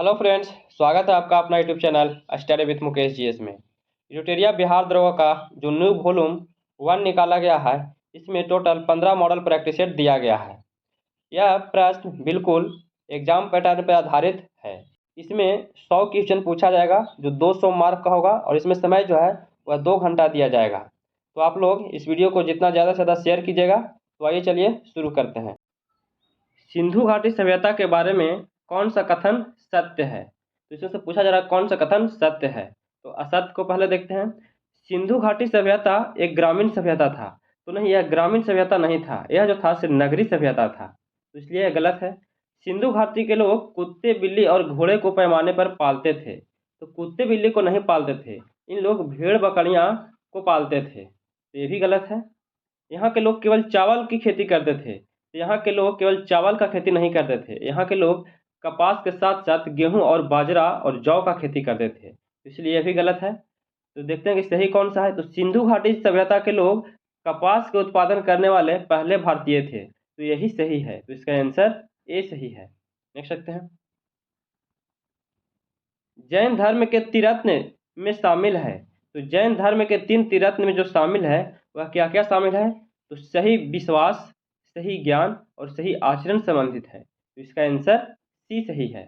Hello friends, स्वागत है आपका अपना YouTube channel study with Mukesh GS में। यूटेरिया बिहार द्रव का जो न्यू वॉल्यूम 1 निकाला गया है, इसमें टोटल 15 मॉडल प्रैक्टिस सेट दिया गया है। यह प्रश्न बिल्कुल एग्जाम पैटर्न पर आधारित है। इसमें 100 क्वेश्चन पूछा जाएगा जो 200 मार्क का होगा और इसमें समय जो है वह 2 घंटा दिया जाएगा। तो आप लोग इस वीडियो को जितना ज़्यादा से ज़्यादा शेयर कीजिएगा। तो आइए चलिए शुरू करते हैं। सिंधु घाटी सभ्यता के बारे में कौन सा कथन सत्य है? तो इसमें से पूछा जा रहा है कौन सा कथन सत्य है। तो असत्य को पहले देखते हैं। सिंधु घाटी सभ्यता एक ग्रामीण सभ्यता था। तो नहीं, यह ग्रामीण सभ्यता नहीं था, यह जो था सिर्फ नगरी सभ्यता था, तो इसलिए यह गलत है। सिंधु घाटी के लोग कुत्ते, बिल्ली और घोड़े को पैमाने पर पालते थे। तो कुत्ते बिल्ली को नहीं पालते थे, इन लोग भेड़ बकरियां को पालते थे, तो ये भी गलत है। यहाँ के लोग केवल चावल की खेती करते थे। यहाँ के लोग केवल चावल का खेती नहीं करते थे, यहाँ के लोग कपास के साथ साथ गेहूं और बाजरा और जौ का खेती करते थे, इसलिए यह भी गलत है। तो देखते हैं कि सही कौन सा है। तो सिंधु घाटी सभ्यता के लोग कपास के उत्पादन करने वाले पहले भारतीय थे, तो यही सही है। तो इसका आंसर ए सही है। देख सकते हैं। जैन धर्म के त्रिरत्न में शामिल है। तो जैन धर्म के 3 त्रिरत्न में जो शामिल है वह क्या क्या शामिल है? तो सही विश्वास, सही ज्ञान और सही आचरण संबंधित है, तो इसका आंसर सी सही है।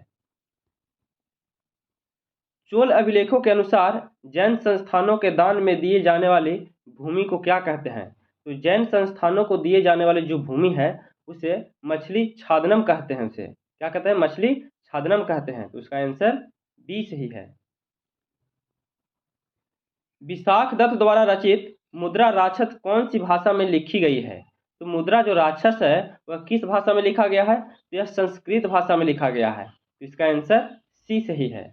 चोल अभिलेखों के अनुसार जैन संस्थानों के दान में दिए जाने वाली भूमि को क्या कहते हैं? तो जैन संस्थानों को दिए जाने वाली जो भूमि है उसे मछली छादनम कहते हैं। उसे क्या कहते हैं? मछली छादनम कहते हैं, तो इसका आंसर बी सही है। विशाख दत्त द्वारा रचित मुद्रा राक्षस कौन सी भाषा में लिखी गई है? तो मुद्रा जो राक्षस है वह किस भाषा में लिखा गया है? तो यह संस्कृत भाषा में लिखा गया है, तो इसका आंसर सी सही है।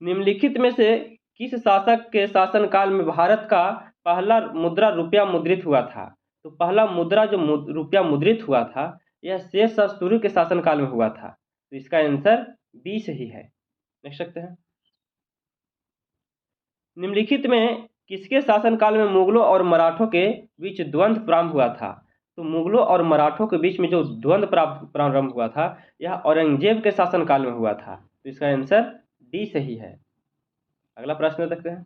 निम्नलिखित में से किस शासक के शासनकाल में भारत का पहला मुद्रा रुपया मुद्रित हुआ था? तो पहला मुद्रा जो रुपया मुद्रित हुआ था यह शेरशाह सूरी के शासनकाल में हुआ था, तो इसका आंसर बी सही है। देख सकते हैं। निम्नलिखित में किसके शासनकाल में मुगलों और मराठों के बीच द्वंद्व प्रारंभ हुआ था? तो मुगलों और मराठों के बीच में जो द्वंद्व प्रारंभ हुआ था यह औरंगजेब के शासनकाल में हुआ था, तो इसका आंसर डी सही है। अगला प्रश्न देखते हैं।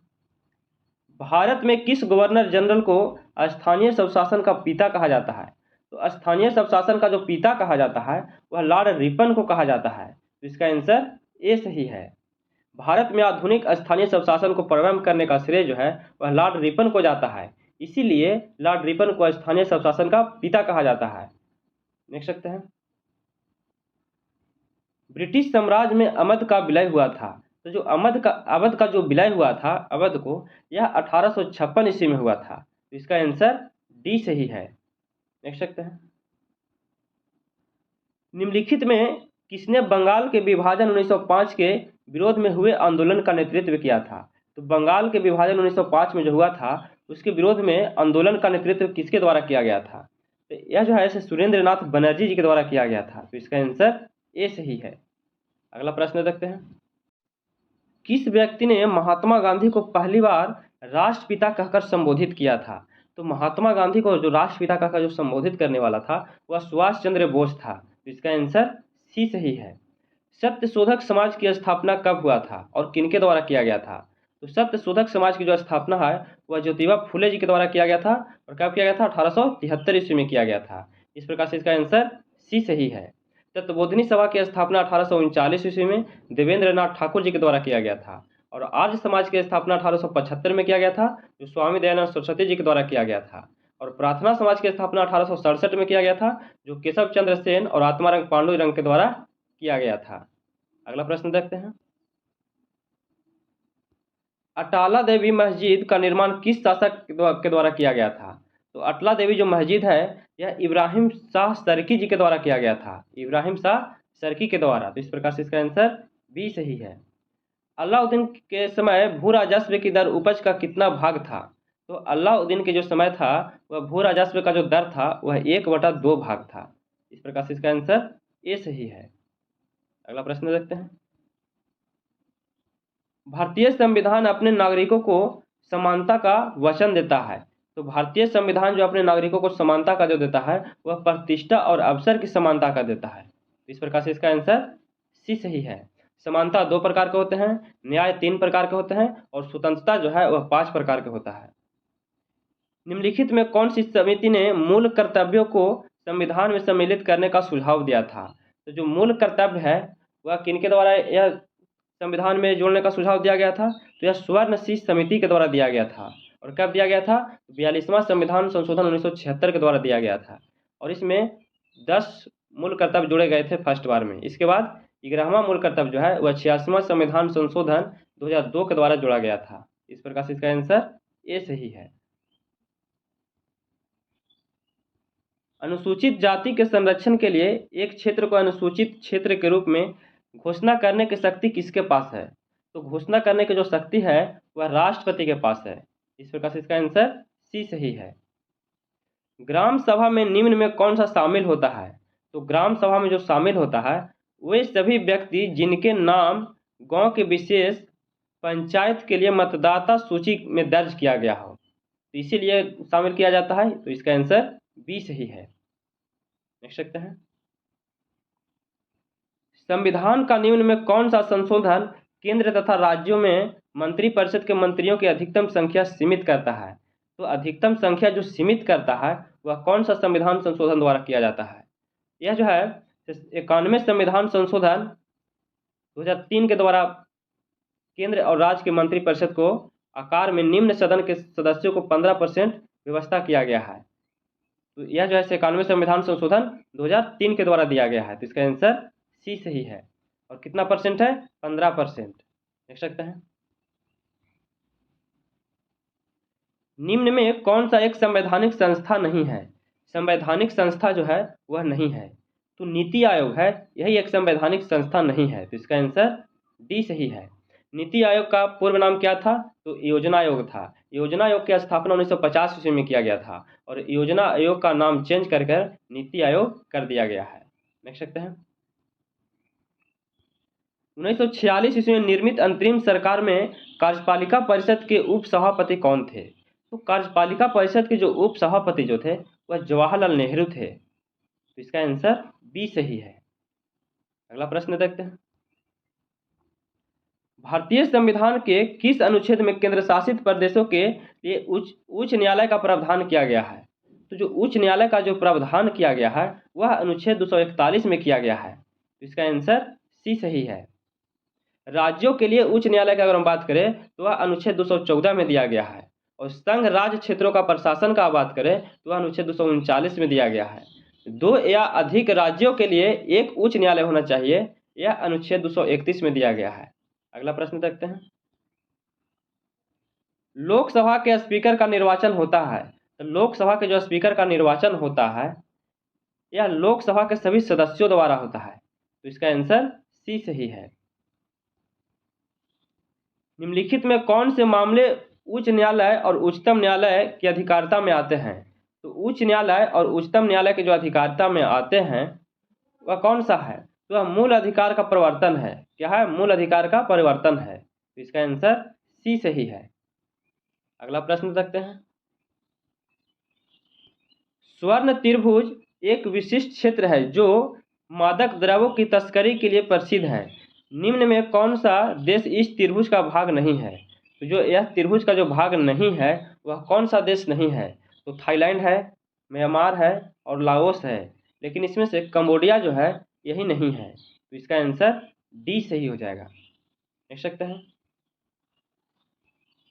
भारत में किस गवर्नर जनरल को स्थानीय स्वशासन का पिता कहा जाता है? तो स्थानीय स्वशासन का जो पिता कहा जाता है वह लॉर्ड रिपन को कहा जाता है, तो इसका आंसर ए सही है। भारत में आधुनिक स्थानीय स्वशासन को प्रारंभ करने का श्रेय जो है वह लॉर्ड रिपन को जाता है, इसीलिए लॉर्ड रिपन को स्थानीय स्वशासन का पिता कहा जाता है। देख सकते हैं। ब्रिटिश साम्राज्य में अवध का विलय हुआ था। तो जो अवध का जो विलय हुआ था अवध को, यह 1856 ईस्वी में हुआ था, तो इसका आंसर डी सही है। देख सकते हैं। निम्नलिखित में किसने बंगाल के विभाजन 1905 के विरोध में हुए आंदोलन का नेतृत्व किया था? तो बंगाल के विभाजन 1905 में जो हुआ था उसके विरोध में आंदोलन का नेतृत्व किसके द्वारा किया गया था? तो यह जो है सुरेंद्र नाथ बनर्जी जी के द्वारा किया गया था, तो इसका आंसर ए सही है। अगला प्रश्न देखते हैं। किस व्यक्ति ने महात्मा गांधी को पहली बार राष्ट्रपिता कहकर संबोधित किया था? तो महात्मा गांधी को जो राष्ट्रपिता कहकर जो संबोधित करने वाला था वह सुभाष चंद्र बोस था, तो इसका आंसर सी सही है। सत्यशोधक समाज की स्थापना कब हुआ था और किनके द्वारा किया गया था? तो सत्यशोधक समाज की जो स्थापना है वह ज्योतिबा फुले जी के द्वारा किया गया था, और कब किया गया था? 1873 ईस्वी में किया गया था। इस प्रकार से इसका आंसर सी सही है। तत्वबोधिनी सभा की स्थापना 1839 ईस्वी में देवेंद्र नाथ ठाकुर जी के द्वारा किया गया था, और आर्य समाज की स्थापना 1875 में किया गया था, जो स्वामी दयानंद सरस्वती जी के द्वारा किया गया था। और प्रार्थना समाज की स्थापना 1867 में किया गया था, जो केशव चंद्र सेन और आत्मारंग पांडुरंग के द्वारा किया गया था। अगला प्रश्न देखते हैं। अटाला देवी मस्जिद का निर्माण किस शासक के द्वारा किया गया था? तो अटला देवी जो मस्जिद है यह इब्राहिम शाह सरकी जी के द्वारा किया गया था, इब्राहिम शाह सरकी के द्वारा, तो इस प्रकार से इसका आंसर बी सही है। अलाउद्दीन के समय भू राजस्व की दर उपज का कितना भाग था? तो अलाउद्दीन के जो समय था वह भू राजस्व का जो दर था वह 1/2 भाग था, इस प्रकार से इसका आंसर ए सही है। अगला प्रश्न देखते हैं। भारतीय संविधान अपने नागरिकों को समानता का वचन देता है। तो भारतीय संविधान जो अपने नागरिकों को समानता का जो देता है वह प्रतिष्ठा और अवसर की समानता का देता है, इस प्रकार से इसका आंसर सी सही है। समानता 2 प्रकार के होते हैं, न्याय 3 प्रकार के होते हैं और स्वतंत्रता जो है वह 5 प्रकार के होता है। निम्नलिखित में कौन सी समिति ने मूल कर्तव्यों को संविधान में सम्मिलित करने का सुझाव दिया था? तो जो मूल कर्तव्य है वह किनके द्वारा यह संविधान में जोड़ने का सुझाव दिया गया था? तो यह स्वर्ण शीर्ष समिति के द्वारा दिया गया था। और कब दिया गया था? 42वां संविधान संशोधन 1976 के द्वारा दिया गया था और इसमें 10 मूल कर्तव्य जोड़े गए थे फर्स्ट बार में। इसके बाद 11वां मूल कर्तव्य जो है वह 86वां संविधान संशोधन 2002 के द्वारा जोड़ा गया था। इस प्रकार से इसका आंसर ए सही है। अनुसूचित जाति के संरक्षण के लिए एक क्षेत्र को अनुसूचित क्षेत्र के रूप में घोषणा करने की शक्ति किसके पास है? तो घोषणा करने की जो शक्ति है वह राष्ट्रपति के पास है। इस प्रकार से इसका आंसर सी सही है। ग्राम सभा में निम्न में कौन सा शामिल होता है? तो ग्राम सभा में जो शामिल होता है वे सभी व्यक्ति जिनके नाम गांव के विशेष पंचायत के लिए मतदाता सूची में दर्ज किया गया हो, तो इसीलिए शामिल किया जाता है। तो इसका आंसर बी सही है। देख सकते हैं संविधान का निम्न में कौन सा संशोधन केंद्र तथा राज्यों में मंत्रिपरिषद के मंत्रियों की अधिकतम संख्या सीमित करता है? तो अधिकतम संख्या जो सीमित करता है वह कौन सा संविधान संशोधन द्वारा किया जाता है? यह जो है 91वें संविधान संशोधन 2003 के द्वारा केंद्र और राज्य के मंत्रिपरिषद को आकार में निम्न सदन के सदस्यों को 15% व्यवस्था किया गया है। तो यह जो है 91वें संविधान संशोधन 2003 के द्वारा दिया गया है। तो इसका आंसर सी सही है। और कितना परसेंट है? 15%। देख सकते हैं निम्न में कौन सा एक संवैधानिक संस्था नहीं है? संवैधानिक संस्था जो है वह नहीं है, तो नीति आयोग है, यही एक संवैधानिक संस्था नहीं है। तो इसका आंसर डी सही है। नीति आयोग का पूर्व नाम क्या था? तो योजना आयोग था। योजना आयोग की स्थापना 1950 ईस्वी में किया गया था और योजना आयोग का नाम चेंज कर नीति आयोग कर दिया गया है। देख सकते हैं 1946 ईस्वी में निर्मित अंतरिम सरकार में कार्यपालिका परिषद के उप सभापति कौन थे? तो कार्यपालिका परिषद के जो उप सभापति जो थे वह जवाहरलाल नेहरू थे। तो इसका आंसर बी सही है। अगला प्रश्न देखते हैं भारतीय संविधान के किस अनुच्छेद में केंद्र शासित प्रदेशों के लिए उच्च न्यायालय का प्रावधान किया गया है? तो जो उच्च न्यायालय का जो प्रावधान किया गया है वह अनुच्छेद 241 में किया गया है। तो इसका आंसर सी सही है। राज्यों के लिए उच्च न्यायालय की अगर हम बात करें तो वह अनुच्छेद 214 में दिया गया है और संघ राज्य क्षेत्रों का प्रशासन का बात करें तो वह अनुच्छेद 239 में दिया गया है। 2 या अधिक राज्यों के लिए एक उच्च न्यायालय होना चाहिए, यह अनुच्छेद 231 में दिया गया है। अगला प्रश्न देखते हैं लोकसभा के स्पीकर का निर्वाचन होता है। तो लोकसभा के जो स्पीकर का निर्वाचन होता है यह लोकसभा के सभी सदस्यों द्वारा होता है। तो इसका आंसर सी सही है। निम्नलिखित में कौन से मामले उच्च न्यायालय और उच्चतम न्यायालय की अधिकारिता में आते हैं? तो उच्च न्यायालय और उच्चतम न्यायालय के जो अधिकारिता में आते हैं वह कौन सा है? तो वह मूल अधिकार का परिवर्तन है। क्या है? मूल अधिकार का परिवर्तन है। तो इसका आंसर सी सही है। अगला प्रश्न देखते हैं स्वर्ण त्रिभुज एक विशिष्ट क्षेत्र है जो मादक द्रव्यों की तस्करी के लिए प्रसिद्ध है। निम्न में कौन सा देश इस त्रिभुज का भाग नहीं है? तो जो यह त्रिभुज का जो भाग नहीं है वह कौन सा देश नहीं है? तो थाईलैंड है, म्यांमार है और लाओस है, लेकिन इसमें से कंबोडिया जो है यही नहीं है। तो इसका आंसर डी सही हो जाएगा। देख सकते हैं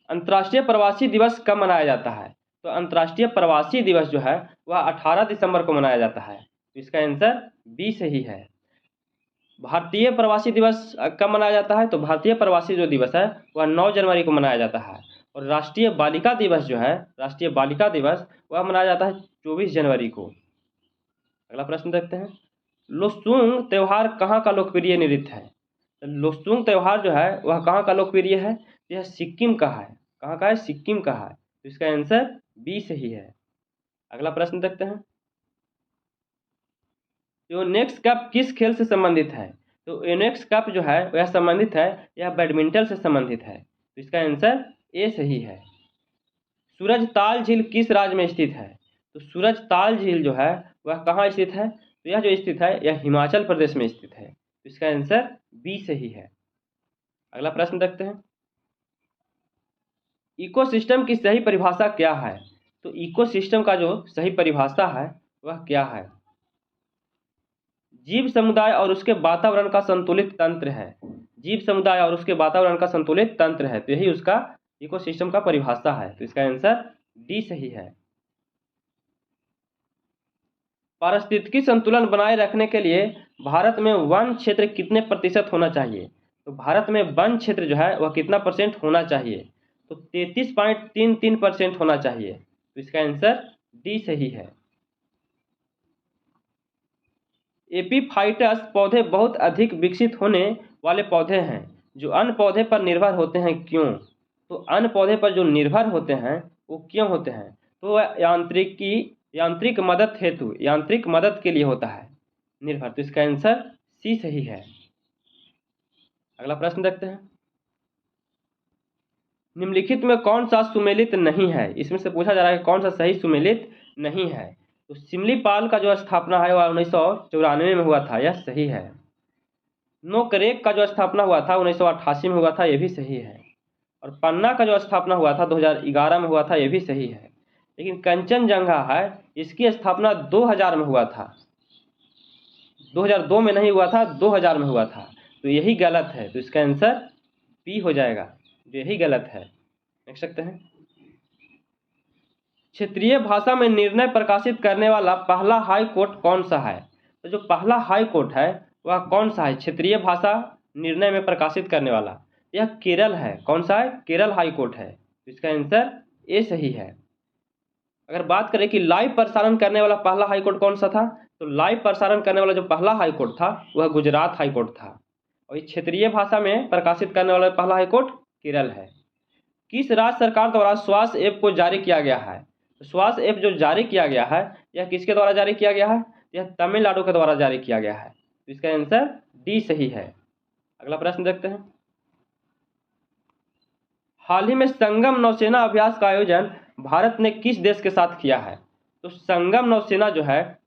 अंतर्राष्ट्रीय प्रवासी दिवस कब मनाया जाता है? तो अंतर्राष्ट्रीय प्रवासी दिवस जो है वह 18 दिसंबर को मनाया जाता है। तो इसका आंसर बी सही है। भारतीय प्रवासी दिवस कब मनाया जाता है? तो भारतीय प्रवासी जो दिवस है वह 9 जनवरी को मनाया जाता है और राष्ट्रीय बालिका दिवस जो है राष्ट्रीय बालिका दिवस वह मनाया जाता है 24 जनवरी को। अगला प्रश्न देखते हैं लोसूंग त्यौहार कहाँ का लोकप्रिय नृत्य है? लोसूंग त्यौहार जो है वह कहाँ का लोकप्रिय है? यह सिक्किम का है। कहाँ का है? सिक्किम का है। तो इसका आंसर बी सही है। अगला प्रश्न देखते हैं यूनेक्स कप किस खेल से संबंधित है? तो यूनेक्स कप जो है वह संबंधित है, यह बैडमिंटन से संबंधित है। तो इसका आंसर ए सही है। सूरजताल झील किस राज्य में स्थित है? तो सूरजताल झील जो है वह कहाँ स्थित है? तो यह जो स्थित है यह हिमाचल प्रदेश में स्थित है। तो इसका आंसर बी सही है। अगला प्रश्न देखते हैं, इकोसिस्टम की सही परिभाषा क्या है? तो इकोसिस्टम का जो सही परिभाषा है वह क्या है? जीव समुदाय और उसके वातावरण का संतुलित तंत्र है। जीव समुदाय और उसके वातावरण का संतुलित तंत्र है, तो यही उसका इकोसिस्टम का परिभाषा है। तो इसका आंसर डी सही है। पारिस्थितिकी संतुलन बनाए रखने के लिए भारत में वन क्षेत्र कितने प्रतिशत होना चाहिए? तो भारत में वन क्षेत्र जो है वह कितना परसेंट होना चाहिए? तो 33.33% होना चाहिए। तो इसका आंसर डी सही है। एपीफाइटस पौधे बहुत अधिक विकसित होने वाले पौधे हैं जो अन्य पौधे पर निर्भर होते हैं, क्यों? तो अन्य पौधे पर जो निर्भर होते हैं वो क्यों होते हैं? तो वह यांत्रिक मदद हेतु, यांत्रिक मदद के लिए होता है निर्भर। तो इसका आंसर सी सही है। अगला प्रश्न देखते हैं, निम्नलिखित में कौन सा सुमेलित नहीं है? इसमें से पूछा जा रहा है कौन सा सही सुमेलित नहीं है। तो सिमलीपाल का जो स्थापना है वह 1994 में हुआ था, यह सही है। नोकरेक का जो स्थापना हुआ था 1988 में हुआ था, यह भी सही है। और पन्ना का जो स्थापना हुआ था 2011 में हुआ था, यह भी सही है। लेकिन कंचनजंगा है, इसकी स्थापना 2000 में हुआ था, 2002 में नहीं हुआ था, 2000 में हुआ था। तो यही गलत है। तो इसका आंसर बी हो जाएगा, जो यही गलत है। देख सकते हैं, क्षेत्रीय भाषा में निर्णय प्रकाशित करने वाला पहला हाई कोर्ट कौन सा है? तो जो पहला हाई कोर्ट है वह कौन सा है क्षेत्रीय भाषा निर्णय में प्रकाशित करने वाला? यह केरल है। कौन सा है? केरल हाई कोर्ट है। तो इसका आंसर ए सही है। अगर बात करें कि लाइव प्रसारण करने वाला पहला हाई कोर्ट कौन सा था, तो लाइव प्रसारण करने वाला जो पहला हाई कोर्ट था वह गुजरात हाई कोर्ट था। और ये क्षेत्रीय भाषा में प्रकाशित करने वाला पहला हाई कोर्ट केरल है। किस राज्य सरकार द्वारा स्वास्थ्य ऐप को जारी किया गया है? तो स्वास्थ्य ऐप जो जारी किया गया है यह किसके द्वारा जारी किया गया है? यह तमिलनाडु के द्वारा जारी किया गया है। तो इसका आंसर डी सही है। अगला प्रश्न देखते हैं, हाल ही में संगम नौसेना अभ्यास का आयोजन भारत ने किस देश के साथ किया है? तो संगम नौसेना जो है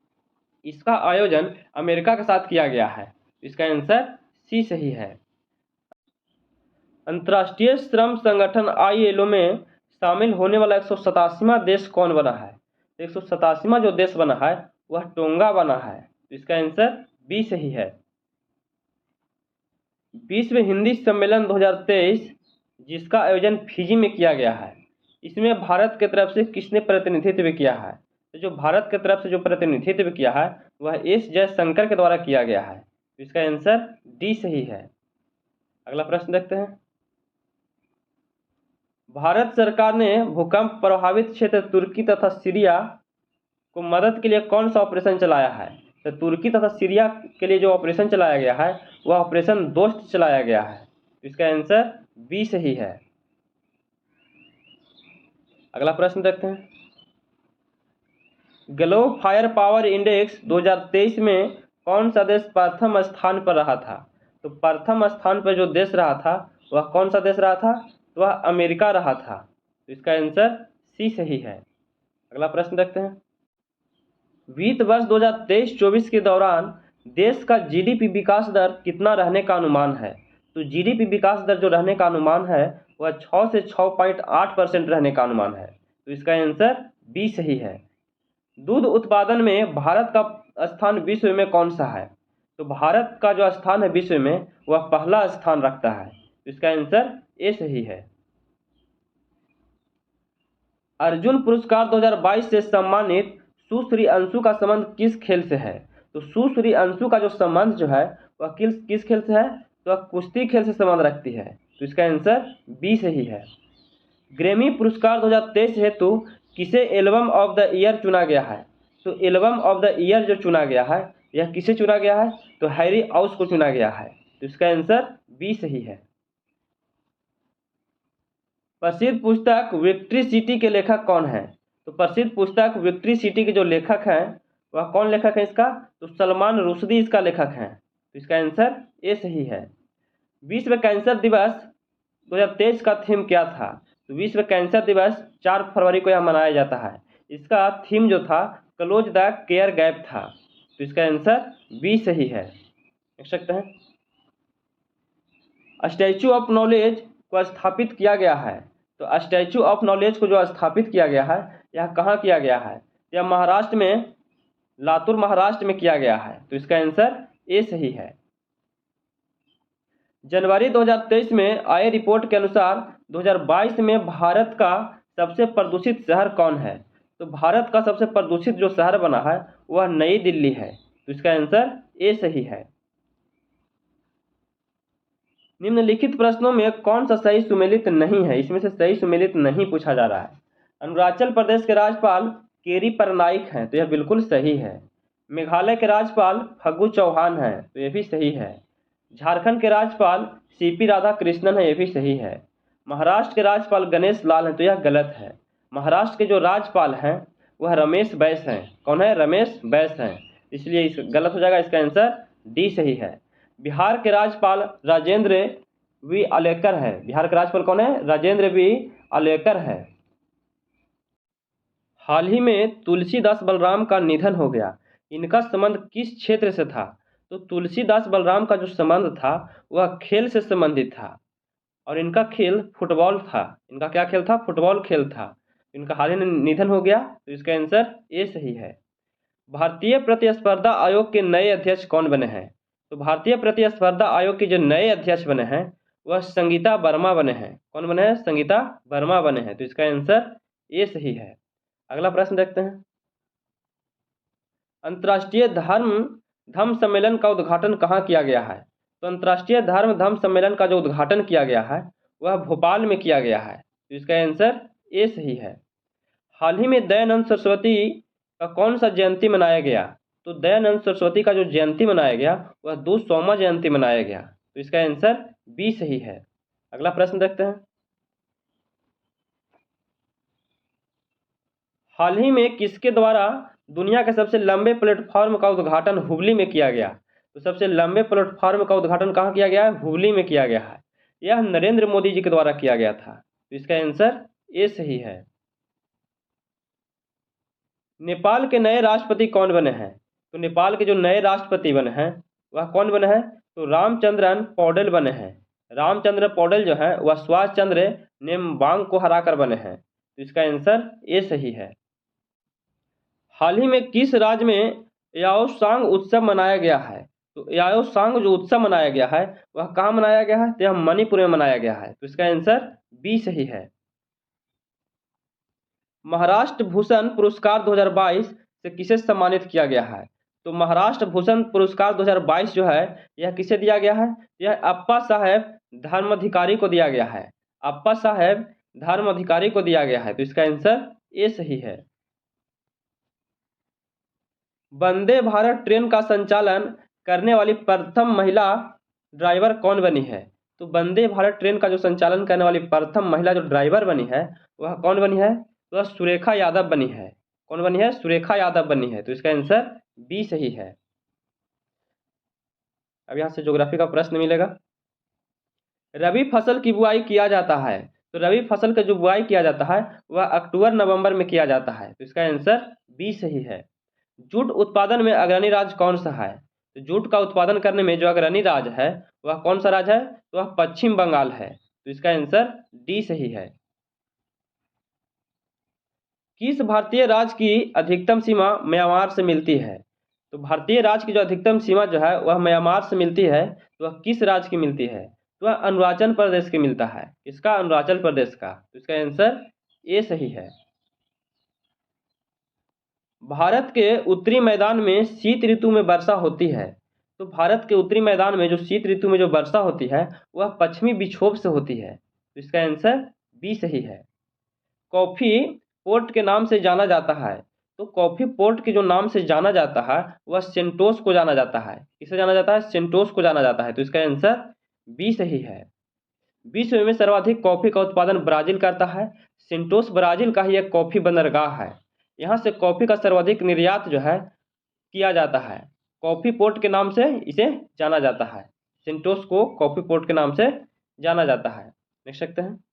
इसका आयोजन अमेरिका के साथ किया गया है। इसका आंसर सी सही है। अंतर्राष्ट्रीय श्रम संगठन ILO में शामिल होने वाला 187वां देश कौन बना है? 187वां जो देश बना है वह टोंगा बना है। इसका आंसर बी सही है। विश्व हिंदी सम्मेलन 2023 जिसका आयोजन फिजी में किया गया है, इसमें भारत की तरफ से किसने प्रतिनिधित्व किया है? तो जो भारत की तरफ से जो प्रतिनिधित्व किया है वह एस जयशंकर के द्वारा किया गया है। इसका आंसर डी सही है। अगला प्रश्न देखते हैं, भारत सरकार ने भूकंप प्रभावित क्षेत्र तुर्की तथा सीरिया को मदद के लिए कौन सा ऑपरेशन चलाया है? तो तुर्की तथा सीरिया के लिए जो ऑपरेशन चलाया गया है वह ऑपरेशन दोस्त चलाया गया है। इसका आंसर बी सही है। अगला प्रश्न देखते हैं, ग्लोब फायर पावर इंडेक्स 2023 में कौन सा देश प्रथम स्थान पर रहा था? तो प्रथम स्थान पर जो देश रहा था वह कौन सा देश रहा था? तो वह अमेरिका रहा था। तो इसका आंसर सी सही है। अगला प्रश्न देखते हैं, वित्त वर्ष 2023-24 के दौरान देश का GDP विकास दर कितना रहने का अनुमान है? तो GDP विकास दर जो रहने का अनुमान है वह 6 से 6.8% रहने का अनुमान है। तो इसका आंसर बी सही है। दूध उत्पादन में भारत का स्थान विश्व में कौन सा है? तो भारत का जो स्थान है विश्व में वह पहला स्थान रखता है। तो इसका आंसर ए सही है। अर्जुन पुरस्कार 2022 से सम्मानित सुश्री अंशु का संबंध किस खेल से है? तो सुश्री अंशु का जो संबंध जो है वह किस खेल से है? तो वह कुश्ती खेल से संबंध रखती है। तो इसका आंसर बी सही है। ग्रैमी पुरस्कार 2023 हेतु किसे एल्बम ऑफ द ईयर चुना गया है? तो एल्बम ऑफ द ईयर जो चुना गया है यह किसे चुना गया है? तो हैरी आउस को चुना गया है। तो इसका आंसर बी सही है। प्रसिद्ध पुस्तक विक्ट्री सिटी के लेखक कौन है? तो प्रसिद्ध पुस्तक विक्ट्री सिटी के जो लेखक हैं वह कौन लेखक है इसका? तो सलमान रुश्दी इसका लेखक हैं। तो इसका आंसर ए सही है। विश्व कैंसर दिवस 2023 का थीम क्या था? तो विश्व कैंसर दिवस 4 फरवरी को यह मनाया जाता है। इसका थीम जो था क्लोज द केयर गैप था। तो इसका आंसर बी सही है। देख सकते हैं, स्टैचू ऑफ नॉलेज को स्थापित किया गया है। तो स्टैचू ऑफ नॉलेज को जो स्थापित किया गया है यह कहाँ किया गया है? यह महाराष्ट्र में, लातूर महाराष्ट्र में किया गया है। तो इसका आंसर ए सही है। जनवरी 2023 में आए रिपोर्ट के अनुसार 2022 में भारत का सबसे प्रदूषित शहर कौन है? तो भारत का सबसे प्रदूषित जो शहर बना है वह नई दिल्ली है। तो इसका आंसर ए सही है। निम्नलिखित प्रश्नों में कौन सा सही सुमेलित नहीं है? इसमें से सही सुमेलित नहीं पूछा जा रहा है। अरुणाचल प्रदेश के राज्यपाल केरी परनाइक हैं, तो यह बिल्कुल सही है। मेघालय के राज्यपाल फग्गू चौहान हैं, तो यह भी सही है। झारखंड के राज्यपाल सीपी राधाकृष्णन है, यह भी सही है। महाराष्ट्र के राज्यपाल गणेश लाल हैं, तो यह गलत है। महाराष्ट्र के जो राज्यपाल हैं वह रमेश बैस हैं। कौन है? रमेश बैस हैं, इसलिए इस गलत हो जाएगा। इसका आंसर डी सही है। बिहार के राज्यपाल राजेंद्र वी आलेकर है। बिहार के राज्यपाल कौन है? राजेंद्र वी आलेकर है। हाल ही में तुलसीदास बलराम का निधन हो गया, इनका संबंध किस क्षेत्र से था? तो तुलसीदास बलराम का जो संबंध था वह खेल से संबंधित था और इनका खेल फुटबॉल था। इनका क्या खेल था? फुटबॉल खेल था। इनका हाल ही में निधन हो गया, तो इसका आंसर ए सही है। भारतीय प्रतिस्पर्धा आयोग के नए अध्यक्ष कौन बने हैं? तो भारतीय प्रतिस्पर्धा आयोग के जो नए अध्यक्ष बने हैं वह संगीता वर्मा बने हैं। कौन बने हैं? संगीता वर्मा बने हैं। तो इसका आंसर ए सही है। अगला प्रश्न देखते हैं। अंतर्राष्ट्रीय धम्म सम्मेलन का उद्घाटन कहाँ किया गया है? तो अंतर्राष्ट्रीय धम्म सम्मेलन का जो उद्घाटन किया गया है वह भोपाल में किया गया है। तो इसका आंसर ए सही है। हाल ही में दयानंद सरस्वती का कौन सा जयंती मनाया गया? तो दयानंद सरस्वती का जो जयंती मनाया गया वह 200वां जयंती मनाया गया। तो इसका आंसर बी सही है। अगला प्रश्न देखते हैं। हाल ही में किसके द्वारा दुनिया के सबसे लंबे प्लेटफॉर्म का उद्घाटन हुबली में किया गया? तो सबसे लंबे प्लेटफॉर्म का उद्घाटन कहाँ किया गया है? हुबली में किया गया है। यह नरेंद्र मोदी जी के द्वारा किया गया था। तो इसका आंसर ए सही है। नेपाल के नए राष्ट्रपति कौन बने हैं? तो नेपाल के जो नए राष्ट्रपति बने हैं वह कौन बने हैं? तो रामचंद्रन पौडेल बने हैं। रामचंद्र पौडेल जो है वह सुभाष चंद्र नेम्बांग को हराकर बने हैं। तो इसका आंसर ए सही है। हाल ही में किस राज्य में याओसांग उत्सव मनाया गया है? तो याओसांग जो उत्सव मनाया गया है वह कहाँ मनाया गया है? तो यह मणिपुर में मनाया गया है। तो इसका आंसर बी सही है। महाराष्ट्र भूषण पुरस्कार 2022 से किसे सम्मानित किया गया है? तो महाराष्ट्र भूषण पुरस्कार 2022 जो है यह किसे दिया गया है? यह अप्पा साहेब धर्माधिकारी को दिया गया है। अप्पा साहेब धर्माधिकारी को दिया गया है। तो इसका आंसर ए सही है। वंदे भारत ट्रेन का संचालन करने वाली प्रथम महिला ड्राइवर कौन बनी है? तो वंदे भारत ट्रेन का जो संचालन करने वाली प्रथम महिला जो ड्राइवर बनी है वह कौन बनी है? तो वह सुरेखा यादव बनी है। कौन बनी है? सुरेखा यादव बनी है। तो इसका आंसर बी सही है। अब यहाँ से ज्योग्राफी का प्रश्न मिलेगा। रबी फसल की बुआई किया जाता है, तो रबी फसल का जो बुआई किया जाता है वह अक्टूबर नवंबर में किया जाता है। तो इसका आंसर बी सही है। जूट उत्पादन में अग्रणी राज्य कौन सा है? तो जूट का उत्पादन करने में जो अग्रणी राज्य है वह कौन सा राज्य है? तो वह पश्चिम बंगाल है। तो इसका आंसर डी सही है। किस भारतीय राज्य की अधिकतम सीमा म्यांमार से मिलती है? तो भारतीय राज्य की जो अधिकतम सीमा जो है वह म्यांमार से मिलती है। तो वह किस राज्य की मिलती है? तो वह अरुणाचल प्रदेश की मिलता है। इसका अरुणाचल प्रदेश का। तो इसका आंसर ए सही है। भारत के उत्तरी मैदान में शीत ऋतु में वर्षा होती है। तो भारत के उत्तरी मैदान में जो शीत ऋतु में जो वर्षा होती है वह पश्चिमी विक्षोभ से होती है। तो इसका आंसर बी सही है। कॉफी पोर्ट के नाम से जाना जाता है। तो कॉफी पोर्ट के जो नाम से जाना जाता है वह सेंटोस को जाना जाता है। किसे जाना जाता है? सेंटोस को जाना जाता है। तो इसका आंसर बी सही है। विश्व में सर्वाधिक कॉफी का उत्पादन ब्राजील करता है। सेंटोस ब्राजील का ही एक कॉफी बंदरगाह है। यहाँ से कॉफी का सर्वाधिक निर्यात जो है किया जाता है। कॉफी पोर्ट के नाम से इसे जाना जाता है। सेंटोस को कॉफी पोर्ट के नाम से जाना जाता है। देख सकते हैं।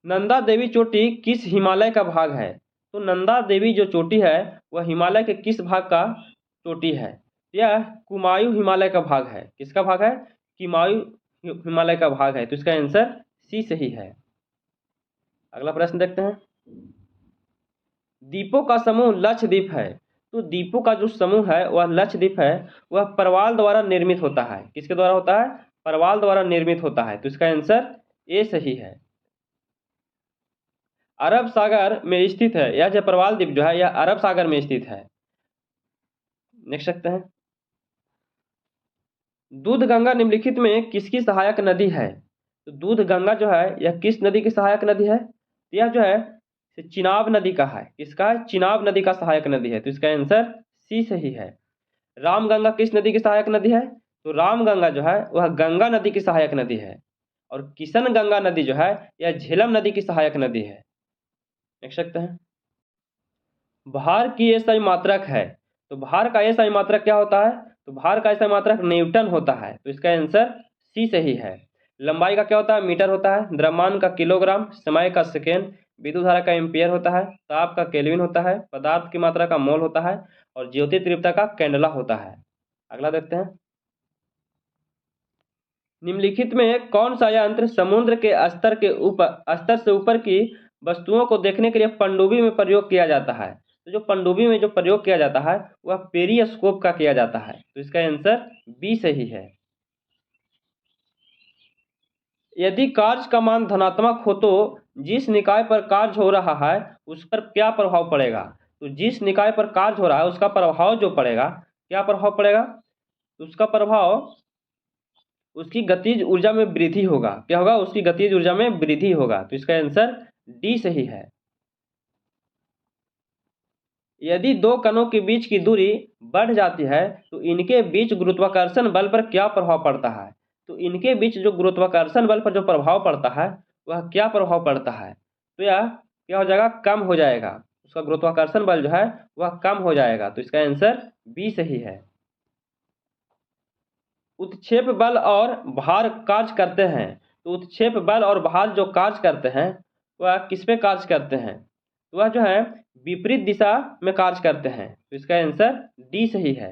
नंदा देवी चोटी किस हिमालय का भाग है? तो नंदा देवी जो चोटी है वह हिमालय के किस भाग का चोटी है? यह कुमायूं हिमालय का भाग है। किसका भाग है? किमायु हिमालय का भाग है, तो इसका आंसर सी सही है। अगला प्रश्न देखते हैं। द्वीपों का समूह लक्षद्वीप है, तो द्वीपों का जो समूह है वह लक्षद्वीप है, वह प्रवाल द्वारा निर्मित होता है। किसके द्वारा होता है? प्रवाल द्वारा निर्मित होता है, तो इसका आंसर ए सही है। अरब सागर में स्थित है, यह जो प्रवाल द्वीप जो है यह अरब सागर में स्थित है। नेक्स्ट देखते हैं। दूध गंगा निम्नलिखित में किसकी सहायक नदी है? तो दूध गंगा जो है यह किस नदी की सहायक नदी है? यह जो है चिनाब नदी का है। किसका है? चिनाब नदी का सहायक नदी है, तो इसका आंसर सी सही है। रामगंगा किस नदी की सहायक नदी है? तो रामगंगा जो है वह गंगा नदी की सहायक नदी है, और किशन गंगा नदी जो है यह झेलम नदी की सहायक नदी है। देख सकते हैं। भार की एसआई मात्रक है, तो भार का एसआई मात्रक क्या होता है? तो भार का एसआई मात्रक न्यूटन होता है, तो इसका आंसर सी सही है। लंबाई का क्या होता है? मीटर होता है। द्रव्यमान का किलोग्राम, समय का सेकेंड, विद्युत धारा का एम्पियर होता है, ताप का केल्विन होता है, पदार्थ की मात्रा का मोल होता है, और ज्योति तीव्रता का कैंडला होता है। अगला देखते हैं। निम्नलिखित में कौन सा यंत्र समुद्र के स्तर से ऊपर की वस्तुओं को देखने के लिए पनडुब्बी में प्रयोग किया जाता है? तो जो पनडुब्बी में जो प्रयोग किया जाता है वह पेरिस्कोप का किया जाता है, तो इसका आंसर बी सही है। यदि कार्य का मान धनात्मक हो तो जिस निकाय पर कार्य हो रहा है उस पर क्या प्रभाव पड़ेगा? तो जिस निकाय पर कार्य हो रहा है उसका प्रभाव जो पड़ेगा, क्या प्रभाव पड़ेगा? उसका प्रभाव उसकी गतिज ऊर्जा में वृद्धि होगा। क्या होगा? उसकी गतिज ऊर्जा में वृद्धि होगा, तो इसका आंसर डी सही है। यदि दो कणों के बीच की दूरी बढ़ जाती है तो इनके बीच गुरुत्वाकर्षण बल पर क्या प्रभाव पड़ता है? तो इनके बीच जो गुरुत्वाकर्षण बल पर जो प्रभाव पड़ता है वह क्या प्रभाव पड़ता है? तो यह क्या हो जाएगा? कम हो जाएगा। उसका गुरुत्वाकर्षण बल जो है वह कम हो जाएगा, तो इसका आंसर बी सही है। उत्क्षेप बल और भार कार्य करते हैं, तो उत्क्षेप बल और भार जो कार्य करते हैं वह किस पे कार्य करते हैं? वह जो है विपरीत दिशा में कार्य करते हैं, तो इसका आंसर डी सही है।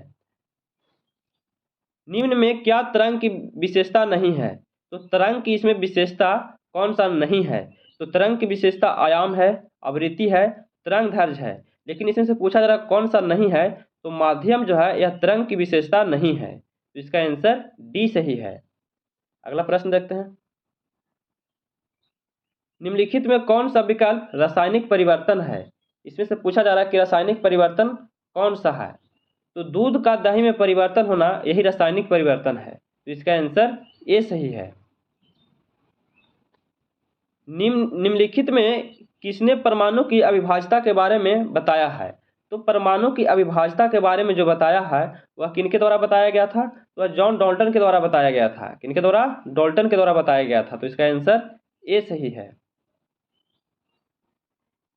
निम्न में क्या तरंग की विशेषता नहीं है? तो तरंग की इसमें विशेषता कौन सा नहीं है? तो तरंग की विशेषता आयाम है, आवृत्ति है, तरंग दैर्ध्य है, लेकिन इसमें से पूछा जा रहा कौन सा नहीं है, तो माध्यम जो है यह तरंग की विशेषता नहीं है, तो इसका आंसर डी सही है। अगला प्रश्न देखते हैं। निम्नलिखित में कौन सा विकल्प रासायनिक परिवर्तन है? इसमें से पूछा जा रहा है कि रासायनिक परिवर्तन कौन सा है? तो दूध का दही में परिवर्तन होना यही रासायनिक परिवर्तन है, तो इसका आंसर ए सही है। निम्नलिखित में किसने परमाणु की अविभाज्यता के बारे में बताया है? तो परमाणु की अविभाज्यता के बारे में जो बताया है वह किनके द्वारा बताया गया था? तो जॉन डाल्टन के द्वारा बताया गया था। किनके द्वारा? डाल्टन के द्वारा बताया गया था, तो इसका आंसर ए सही है।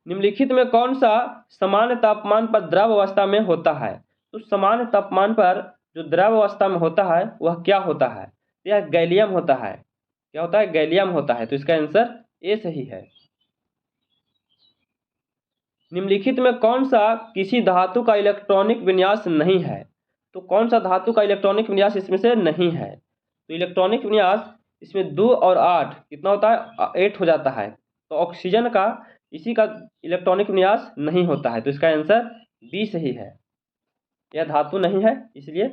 निम्नलिखित में कौन सा सामान्य तापमान पर द्रव अवस्था में होता है? तो सामान्य तापमान पर जो द्रव अवस्था में होता है वह क्या होता है? यह गैलियम होता है। क्या होता है? गैलियम होता है, तो इसका आंसर ए सही है। निम्नलिखित में कौन सा किसी धातु का इलेक्ट्रॉनिक विन्यास नहीं है? तो कौन सा धातु का इलेक्ट्रॉनिक विन्यास इसमें से नहीं है? तो इलेक्ट्रॉनिक विन्यास इसमें 2 और 8 कितना होता है? 8 हो जाता है। तो ऑक्सीजन का इसी का इलेक्ट्रॉनिक विन्यास नहीं होता है, तो इसका आंसर बी सही है। यह धातु नहीं है इसलिए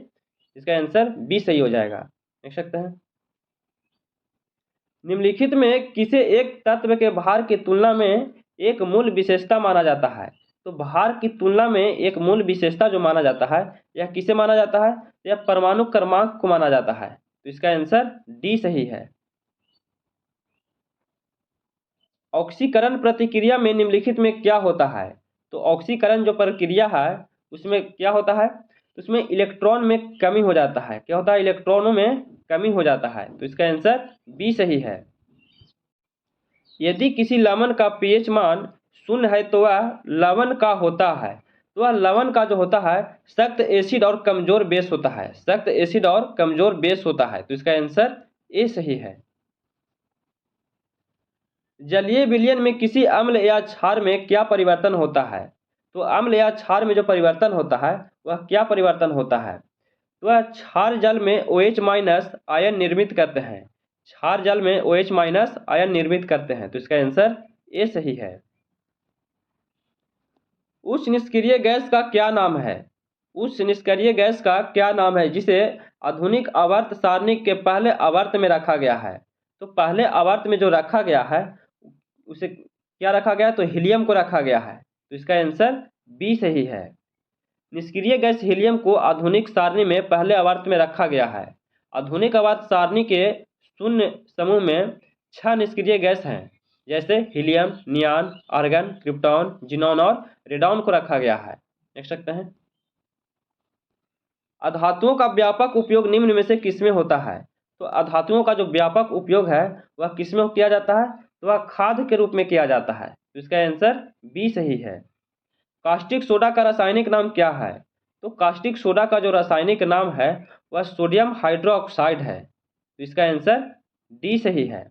इसका आंसर बी सही हो जाएगा। देख सकते हैं। निम्नलिखित में किसे एक तत्व के भार की तुलना में एक मूल विशेषता माना जाता है? तो भार की तुलना में एक मूल विशेषता जो माना जाता है यह किसे माना जाता है? यह परमाणु क्रमांक को माना जाता है, तो इसका आंसर डी सही है। ऑक्सीकरण प्रतिक्रिया में निम्नलिखित में क्या होता है? तो ऑक्सीकरण जो प्रक्रिया है उसमें क्या होता है? उसमें इलेक्ट्रॉन में कमी हो जाता है। क्या होता है? इलेक्ट्रॉनों में कमी हो जाता है, तो इसका आंसर बी सही है। यदि किसी लवण का पीएच मान 0 है तो वह लवण का होता है, तो वह लवण का जो होता है सख्त एसिड और कमजोर बेस होता है। सख्त एसिड और कमजोर बेस होता है, तो इसका आंसर ए सही है। जलीय विलयन में किसी अम्ल या क्षार में क्या परिवर्तन होता है? तो अम्ल या क्षार में जो परिवर्तन होता है वह क्या परिवर्तन होता है? तो वह क्षार जल में OH माइनस आयन निर्मित करते हैं। क्षार जल में OH माइनस आयन निर्मित करते हैं, तो इसका आंसर ए सही है। उच्च निष्क्रिय गैस का क्या नाम है? उच्च निष्क्रिय गैस का क्या नाम है जिसे आधुनिक आवर्त सारणी के पहले आवर्त में रखा गया है? तो पहले आवर्त में जो रखा गया है उसे क्या रखा गया? तो हीलियम को रखा गया है, तो इसका आंसर बी सही है। निष्क्रिय गैस हीलियम को आधुनिक सारणी में पहले आवर्त में रखा गया है। आधुनिक आवर्त सारणी के शून्य समूह में 6 निष्क्रिय गैस हैं, जैसे हीलियम, नियान, आर्गन, क्रिप्टॉन, जिनॉन और रेडॉन को रखा गया है। देख सकते हैं। अधातुओं का व्यापक उपयोग निम्न में से किसमें होता है? तो अधातुओं का जो व्यापक उपयोग है वह किसमें किया जाता है? तो वह खाद के रूप में किया जाता है, तो इसका आंसर बी सही है। कास्टिक सोडा का रासायनिक नाम क्या है? तो कास्टिक सोडा का जो रासायनिक नाम है वह सोडियम हाइड्रोक्साइड है, तो इसका आंसर डी सही है।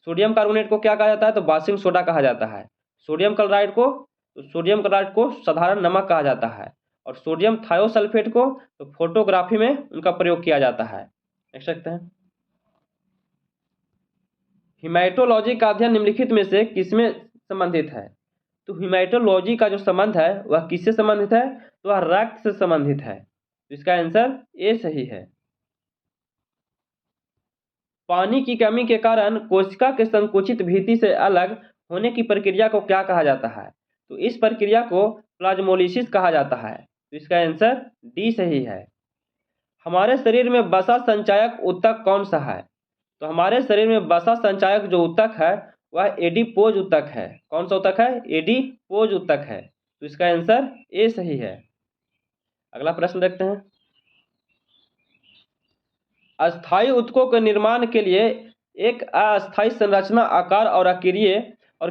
सोडियम कार्बोनेट को क्या कहा जाता है? तो वाशिंग सोडा कहा जाता है। सोडियम क्लोराइड को साधारण नमक कहा जाता है, और सोडियम थायोसल्फेट को तो फोटोग्राफी में उनका प्रयोग किया जाता है। देख सकते हैं। हिमैटोलॉजी का अध्ययन निम्नलिखित में से किसमें संबंधित है? तो हिमैटोलॉजी का जो संबंध है वह किससे संबंधित है? तो वह रक्त से संबंधित है, तो इसका आंसर ए सही है। पानी की कमी के कारण कोशिका के संकुचित भित्ति से अलग होने की प्रक्रिया को क्या कहा जाता है? तो इस प्रक्रिया को प्लाज्मोलिसिस कहा जाता है, तो इसका आंसर डी सही है। हमारे शरीर में वसा संचायक ऊतक कौन सा है? तो हमारे शरीर में वसा संचायक जो ऊतक है वह एडिपोज ऊतक है। कौन सा ऊतक है? एडिपोज ऊतक है, तो इसका आंसर ए सही है। अगला प्रश्न देखते हैं। अस्थायी ऊतकों के निर्माण के लिए एक अस्थायी संरचना, आकार और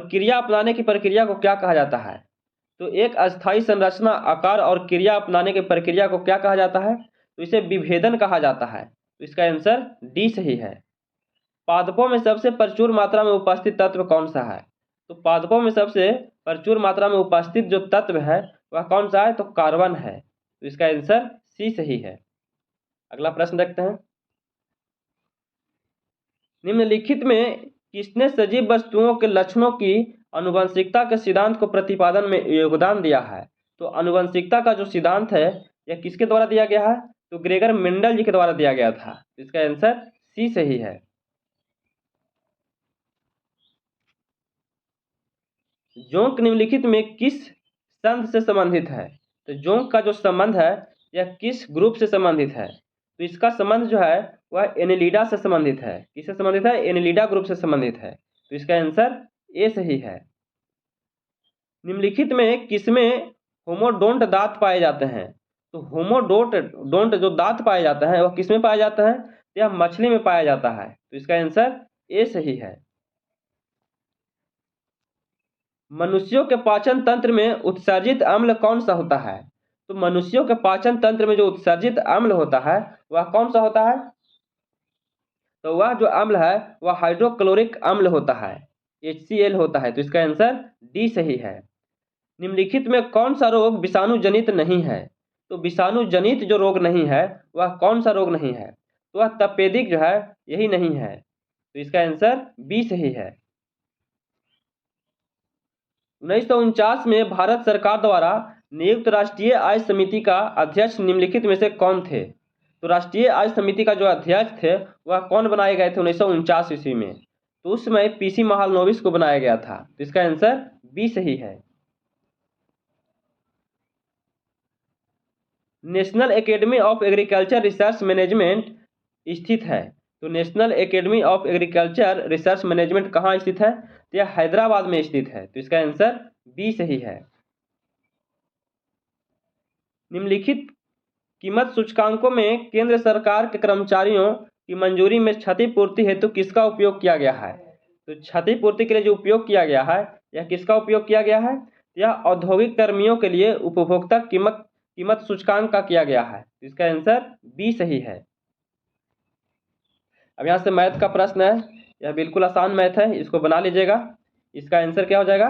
क्रिया अपनाने की प्रक्रिया को क्या कहा जाता है? तो एक अस्थायी संरचना, आकार और क्रिया अपनाने की प्रक्रिया को क्या कहा जाता है? तो इसे विभेदन कहा जाता है, तो इसका आंसर डी सही है। पादपों में सबसे प्रचुर मात्रा में उपस्थित तत्व कौन सा है? तो पादपों में सबसे प्रचुर मात्रा में उपस्थित जो तत्व है वह कौन सा है? तो कार्बन है, तो इसका आंसर सी सही है। अगला प्रश्न देखते हैं। निम्नलिखित में किसने सजीव वस्तुओं के लक्षणों की आनुवंशिकता के सिद्धांत को प्रतिपादन में योगदान दिया है? तो आनुवंशिकता का जो सिद्धांत है यह किसके द्वारा दिया गया है? तो ग्रेगर मेंडल जी के द्वारा दिया गया था, इसका आंसर सी सही है। जोंक निम्नलिखित में किस संघ से संबंधित है? तो जोंक का जो संबंध है यह किस ग्रुप से संबंधित है? तो इसका संबंध जो है वह एनेलिडा से संबंधित है। किससे संबंधित है? एनेलिडा ग्रुप से संबंधित है, तो इसका आंसर ए सही है। निम्नलिखित में किसमें होमोडोंट दांत पाए जाते हैं? तो होमोडोंट जो दांत पाए जाते हैं वह किसमें पाए जाते हैं? यह मछली में पाया जाता है, तो इसका आंसर ए सही है। मनुष्यों के पाचन तंत्र में उत्सर्जित अम्ल कौन सा होता है? तो मनुष्यों के पाचन तंत्र में जो उत्सर्जित अम्ल होता है वह कौन सा होता है? तो वह जो अम्ल है वह हाइड्रोक्लोरिक अम्ल होता है, HCl होता है, तो इसका आंसर डी सही है। निम्नलिखित में कौन सा रोग विषाणु जनित नहीं है? तो विषाणु जनित जो रोग नहीं है वह कौन सा रोग नहीं है? तो वह तपेदिक जो है यही नहीं है, तो इसका आंसर बी सही है। 1949 में भारत सरकार द्वारा नियुक्त राष्ट्रीय आय समिति का अध्यक्ष निम्नलिखित में से कौन थे? तो राष्ट्रीय आय समिति का जो अध्यक्ष थे वह कौन बनाए गए थे 1949 ईस्वी में? तो उस समय PC महालनोबिस को बनाया गया था, तो इसका आंसर बी सही है। National academy of agriculture research management स्थित है। तो national academy of agriculture research management कहाँ स्थित है? तो यह हैदराबाद में स्थित है, तो इसका आंसर बी सही है। निम्नलिखित कीमत सूचकांकों में केंद्र सरकार के कर्मचारियों की मंजूरी में क्षतिपूर्ति हेतु किसका उपयोग किया गया है? तो क्षतिपूर्ति के लिए जो उपयोग किया गया है यह किसका उपयोग किया गया है? यह औद्योगिक कर्मियों के लिए उपभोक्ता कीमत सूचकांक का किया गया है, तो इसका आंसर बी सही है। अब यहाँ से मैथ का प्रश्न है, यह बिल्कुल आसान मैथ है, इसको बना लीजिएगा। इसका आंसर क्या हो जाएगा?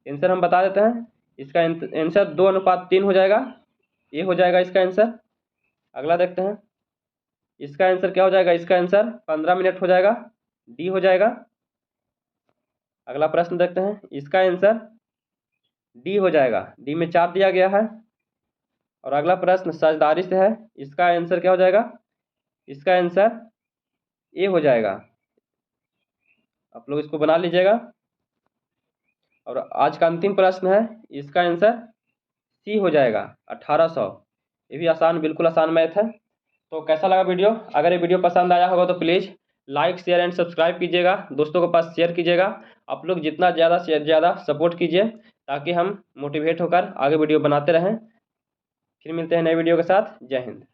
आंसर हम बता देते हैं। इसका आंसर 2:3 हो जाएगा, ये हो जाएगा इसका आंसर। अगला देखते हैं। इसका आंसर क्या हो जाएगा? इसका आंसर 15 मिनट हो जाएगा, डी हो जाएगा। अगला प्रश्न देखते हैं, इसका आंसर डी हो जाएगा, डी में 4 दिया गया है। और अगला प्रश्न साझेदारी से है, इसका आंसर क्या हो जाएगा? इसका आंसर ए हो जाएगा। आप लोग इसको बना लीजिएगा। और आज का अंतिम प्रश्न है, इसका आंसर सी हो जाएगा, 1800। ये भी आसान, बिल्कुल आसान मैथ है। तो कैसा लगा वीडियो? अगर ये वीडियो पसंद आया होगा तो please like share and subscribe कीजिएगा, दोस्तों के पास शेयर कीजिएगा। आप लोग जितना ज़्यादा से ज़्यादा सपोर्ट कीजिए ताकि हम मोटिवेट होकर आगे वीडियो बनाते रहें। फिर मिलते हैं नए वीडियो के साथ। जय हिंद।